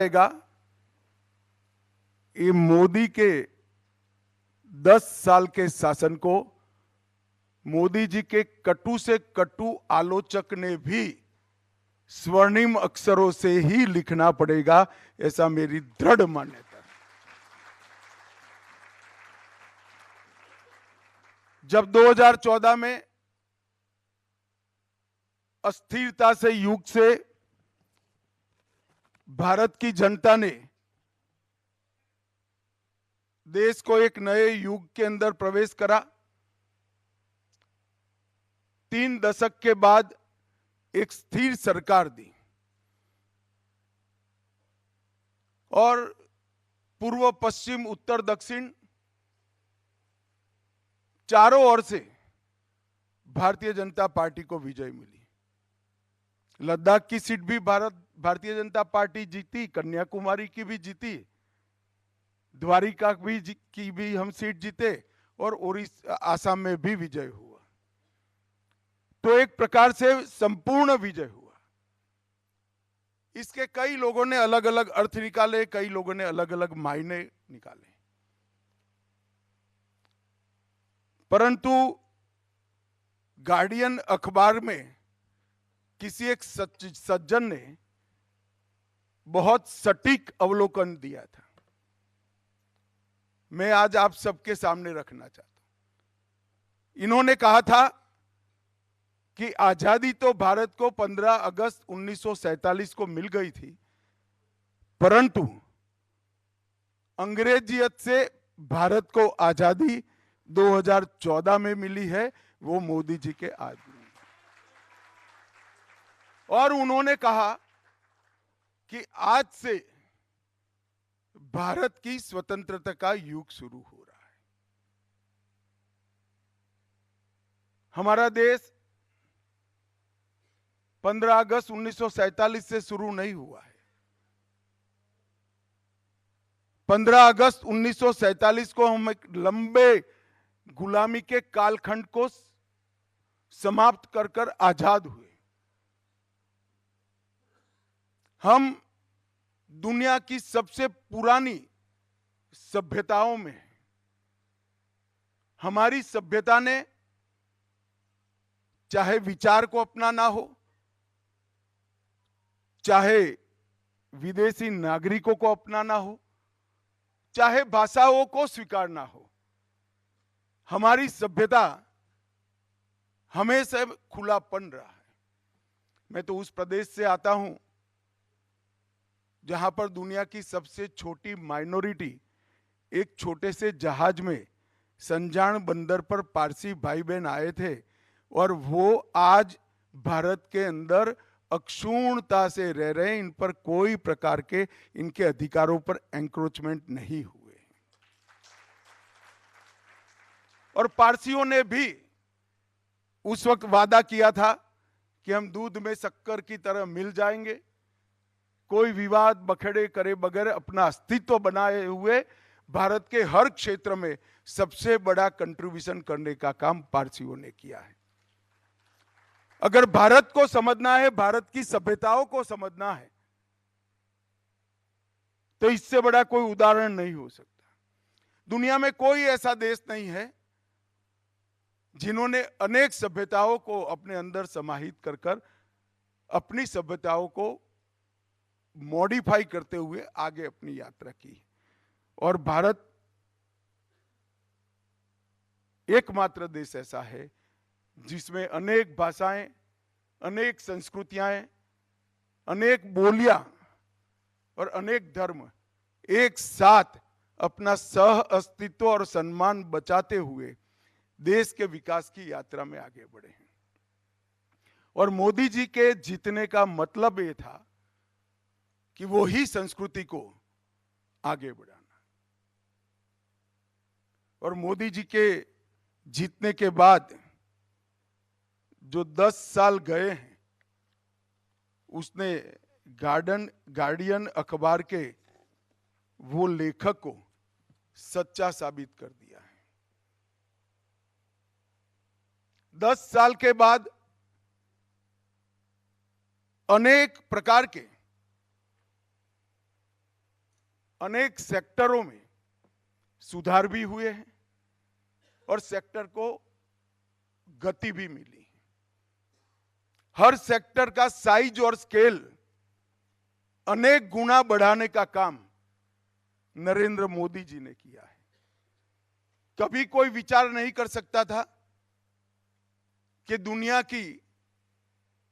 रहेगा। ये मोदी के 10 साल के शासन को मोदी जी के कटु से कटु आलोचक ने भी स्वर्णिम अक्षरों से ही लिखना पड़ेगा, ऐसा मेरी दृढ़ मान्यता है। जब 2014 में अस्थिरता से युग से भारत की जनता ने देश को एक नए युग के अंदर प्रवेश करा, 3 दशक के बाद एक स्थिर सरकार दी और पूर्व पश्चिम उत्तर दक्षिण चारों ओर से भारतीय जनता पार्टी को विजय मिली। लद्दाख की सीट भी भारतीय जनता पार्टी जीती, कन्याकुमारी की भी जीती, द्वारिका की भी हम सीट जीते और ओडिशा आसाम में भी विजय हुआ। तो एक प्रकार से संपूर्ण विजय हुआ। इसके कई लोगों ने अलग अलग अर्थ निकाले, कई लोगों ने अलग अलग मायने निकाले, परंतु गार्डियन अखबार में किसी एक सज्जन ने बहुत सटीक अवलोकन दिया था, मैं आज आप सबके सामने रखना चाहता हूं। इन्होंने कहा था कि आजादी तो भारत को 15 अगस्त 1947 को मिल गई थी, परंतु अंग्रेजियत से भारत को आजादी 2014 में मिली है, वो मोदी जी के आदमी। और उन्होंने कहा कि आज से भारत की स्वतंत्रता का युग शुरू हो रहा है। हमारा देश 15 अगस्त 1947 से शुरू नहीं हुआ है। 15 अगस्त 1947 को हम एक लंबे गुलामी के कालखंड को समाप्त कर आजाद हुए। हम दुनिया की सबसे पुरानी सभ्यताओं में हैं। हमारी सभ्यता ने चाहे विचार को अपनाना हो, चाहे विदेशी नागरिकों को अपनाना हो, चाहे भाषाओं को स्वीकारना हो, हमारी सभ्यता हमेशा खुलापन रहा है। मैं तो उस प्रदेश से आता हूं जहां पर दुनिया की सबसे छोटी माइनॉरिटी एक छोटे से जहाज में संजान बंदर पर पारसी भाई बहन आए थे और वो आज भारत के अंदर अक्षुण्णता से रह रहे हैं। इन पर कोई प्रकार के इनके अधिकारों पर एंक्रोचमेंट नहीं हुए। और पारसियों ने भी उस वक्त वादा किया था कि हम दूध में शक्कर की तरह मिल जाएंगे, कोई विवाद बखेड़े करे बगैर अपना अस्तित्व बनाए हुए भारत के हर क्षेत्र में सबसे बड़ा कंट्रीब्यूशन करने का काम पारसियों ने किया है। अगर भारत को समझना है, भारत की सभ्यताओं को समझना है, तो इससे बड़ा कोई उदाहरण नहीं हो सकता। दुनिया में कोई ऐसा देश नहीं है जिन्होंने अनेक सभ्यताओं को अपने अंदर समाहित कर अपनी सभ्यताओं को मॉडिफाई करते हुए आगे अपनी यात्रा की। और भारत एकमात्र देश ऐसा है जिसमें अनेक भाषाएं, अनेक संस्कृतियां, अनेक बोलियां और अनेक धर्म एक साथ अपना सह अस्तित्व और सम्मान बचाते हुए देश के विकास की यात्रा में आगे बढ़े हैं। और मोदी जी के जीतने का मतलब ये था कि वो ही संस्कृति को आगे बढ़ाना। और मोदी जी के जीतने के बाद जो 10 साल गए हैं, उसने गार्डियन अखबार के वो लेखक को सच्चा साबित कर दिया है। 10 साल के बाद अनेक प्रकार के अनेक सेक्टरों में सुधार भी हुए हैं और सेक्टर को गति भी मिली। हर सेक्टर का साइज और स्केल अनेक गुना बढ़ाने का काम नरेंद्र मोदी जी ने किया है। कभी कोई विचार नहीं कर सकता था कि दुनिया की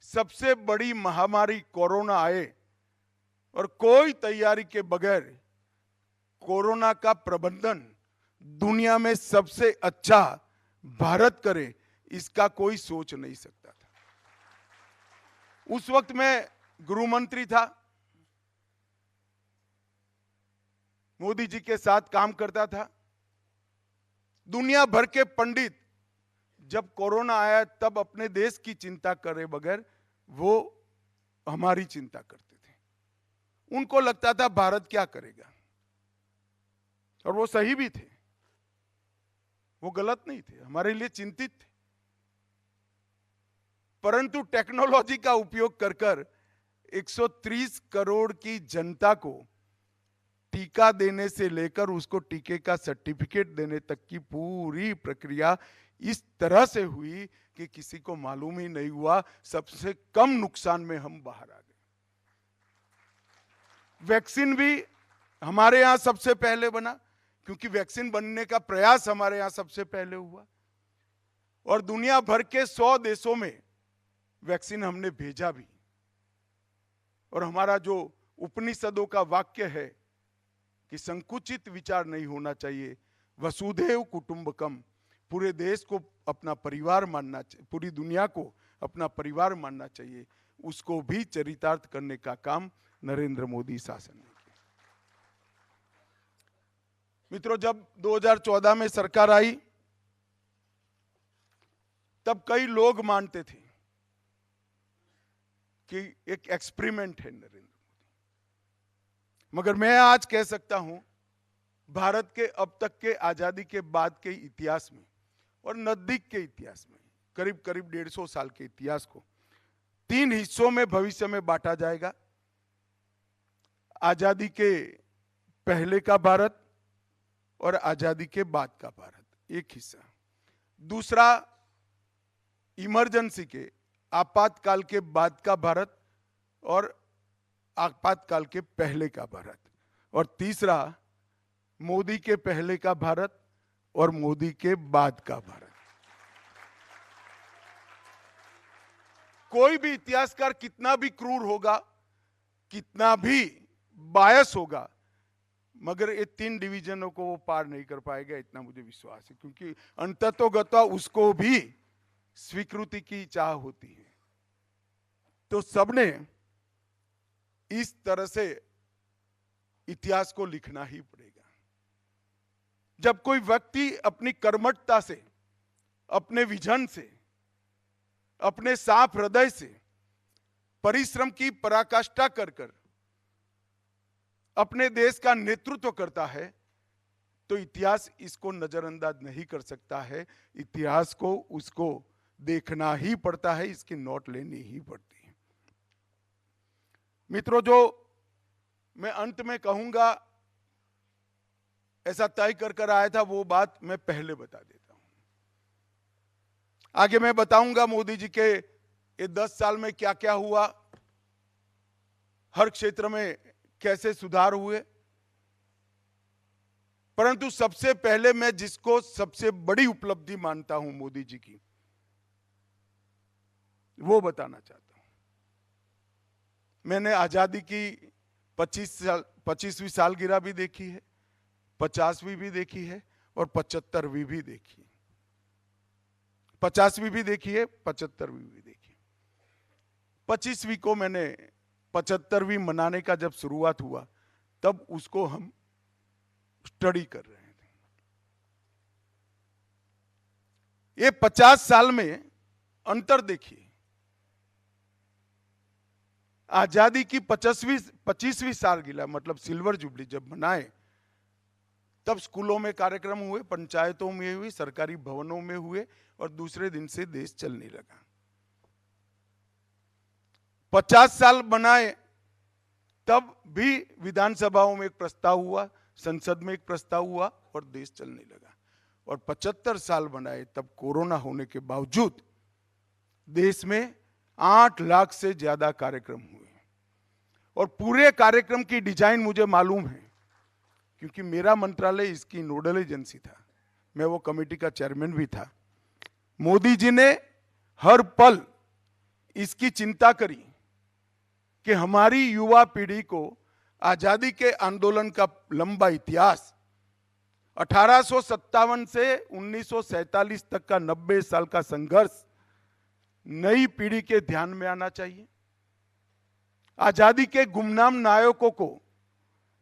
सबसे बड़ी महामारी कोरोना आए और कोई तैयारी के बगैर कोरोना का प्रबंधन दुनिया में सबसे अच्छा भारत करे, इसका कोई सोच नहीं सकता था। उस वक्त मैं गृह मंत्री था, मोदी जी के साथ काम करता था। दुनिया भर के पंडित जब कोरोना आया तब अपने देश की चिंता करे बगैर वो हमारी चिंता करते थे। उनको लगता था भारत क्या करेगा, और वो सही भी थे, वो गलत नहीं थे, हमारे लिए चिंतित थे। परंतु टेक्नोलॉजी का उपयोग कर कर 130 करोड़ की जनता को टीका देने से लेकर उसको टीके का सर्टिफिकेट देने तक की पूरी प्रक्रिया इस तरह से हुई कि किसी को मालूम ही नहीं हुआ। सबसे कम नुकसान में हम बाहर आ गए। वैक्सीन भी हमारे यहां सबसे पहले बना, क्योंकि वैक्सीन बनने का प्रयास हमारे यहां सबसे पहले हुआ, और दुनिया भर के 100 देशों में वैक्सीन हमने भेजा भी। और हमारा जो उपनिषदों का वाक्य है कि संकुचित विचार नहीं होना चाहिए, वसुधैव कुटुंबकम, पूरे देश को अपना परिवार मानना चाहिए, पूरी दुनिया को अपना परिवार मानना चाहिए, उसको भी चरितार्थ करने का काम नरेंद्र मोदी शासन ने किया। मित्रों, जब 2014 में सरकार आई तब कई लोग मानते थे कि एक एक्सपेरिमेंट है नरेंद्र मोदी, मगर मैं आज कह सकता हूं भारत के अब तक के आजादी के बाद के इतिहास में और नजदीक के इतिहास में, करीब करीब 150 साल के इतिहास को 3 हिस्सों में भविष्य में बांटा जाएगा। आजादी के पहले का भारत और आजादी के बाद का भारत, एक हिस्सा। दूसरा इमरजेंसी के, आपातकाल के बाद का भारत और आपातकाल के पहले का भारत। और तीसरा मोदी के पहले का भारत और मोदी के बाद का भारत। कोई भी इतिहासकार कितना भी क्रूर होगा, कितना भी बायस होगा, मगर ये 3 डिवीजनों को वो पार नहीं कर पाएगा, इतना मुझे विश्वास है। क्योंकि अंततोगत्वा उसको भी स्वीकृति की चाह होती है। तो सबने इस तरह से इतिहास को लिखना ही पड़ेगा। जब कोई व्यक्ति अपनी कर्मठता से, अपने विजन से, अपने साफ हृदय से, परिश्रम की पराकाष्ठा कर कर अपने देश का नेतृत्व करता है, तो इतिहास इसको नजरअंदाज नहीं कर सकता है। इतिहास को उसको देखना ही पड़ता है, इसकी नोट लेनी ही पड़ती है। मित्रों, जो मैं अंत में कहूंगा ऐसा तय कर कर आया था, वो बात मैं पहले बता देता हूं। आगे मैं बताऊंगा मोदी जी के ये 10 साल में क्या क्या हुआ, हर क्षेत्र में कैसे सुधार हुए। परंतु सबसे पहले मैं जिसको सबसे बड़ी उपलब्धि मानता हूं मोदी जी की, वो बताना चाहता हूं। मैंने आजादी की 25वीं सालगिरह भी देखी है, 50वीं भी देखी है और 75वीं भी देखी है। 50वीं भी देखी है, 75वीं भी देखी है। 25वीं को मैंने 75वीं मनाने का जब शुरुआत हुआ तब उसको हम स्टडी कर रहे थे। ये 50 साल में अंतर देखिए। आजादी की 25वीं सालगिरह मतलब सिल्वर जुबली जब मनाए, तब स्कूलों में कार्यक्रम हुए, पंचायतों में हुए, सरकारी भवनों में हुए, और दूसरे दिन से देश चलने लगा। 50 साल बनाए तब भी विधानसभाओं में एक प्रस्ताव हुआ, संसद में एक प्रस्ताव हुआ और देश चलने लगा। और 75 साल बनाए तब कोरोना होने के बावजूद देश में 8 लाख से ज्यादा कार्यक्रम हुए। और पूरे कार्यक्रम की डिजाइन मुझे मालूम है, क्योंकि मेरा मंत्रालय इसकी नोडल एजेंसी था, मैं वो कमेटी का चेयरमैन भी था। मोदी जी ने हर पल इसकी चिंता करी कि हमारी युवा पीढ़ी को आजादी के आंदोलन का लंबा इतिहास 1857 से 1947 तक का 90 साल का संघर्ष नई पीढ़ी के ध्यान में आना चाहिए। आजादी के गुमनाम नायकों को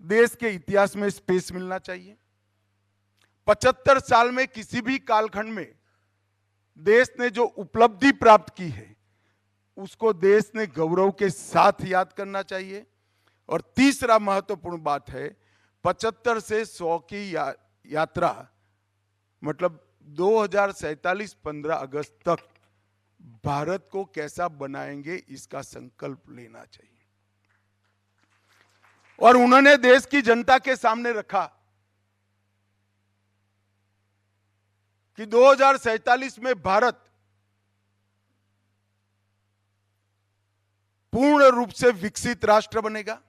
देश के इतिहास में स्पेस मिलना चाहिए। 75 साल में किसी भी कालखंड में देश ने जो उपलब्धि प्राप्त की है उसको देश ने गौरव के साथ याद करना चाहिए। और तीसरा महत्वपूर्ण बात है, 75 से 100 की यात्रा मतलब 2047 15 अगस्त तक भारत को कैसा बनाएंगे इसका संकल्प लेना चाहिए। और उन्होंने देश की जनता के सामने रखा कि 2047 में भारत पूर्ण रूप से विकसित राष्ट्र बनेगा।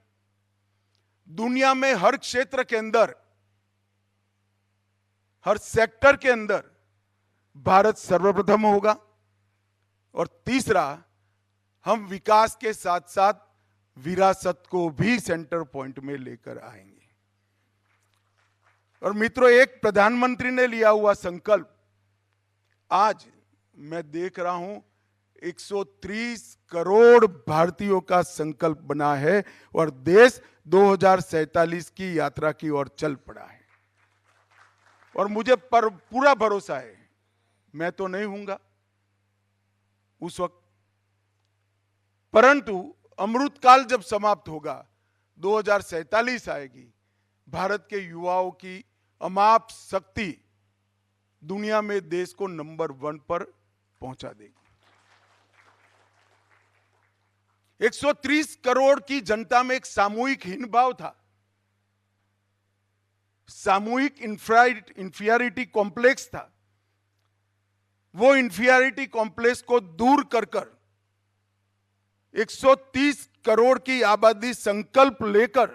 दुनिया में हर क्षेत्र के अंदर, हर सेक्टर के अंदर भारत सर्वप्रथम होगा। और तीसरा, हम विकास के साथ साथ विरासत को भी सेंटर पॉइंट में लेकर आएंगे। और मित्रों, एक प्रधानमंत्री ने लिया हुआ संकल्प आज मैं देख रहा हूं 130 करोड़ भारतीयों का संकल्प बना है और देश 2047 की यात्रा की ओर चल पड़ा है। और मुझे पूरा भरोसा है, मैं तो नहीं हूंगा उस वक्त, परंतु अमृतकाल जब समाप्त होगा 2047 आएगी, भारत के युवाओं की अमाप शक्ति दुनिया में देश को नंबर 1 पर पहुंचा देगी। 130 करोड़ की जनता में एक सामूहिक हीन भाव था, सामूहिक इंफीरियरिटी कॉम्प्लेक्स था। वो इंफीरियरिटी कॉम्प्लेक्स को दूर कर 130 करोड़ की आबादी संकल्प लेकर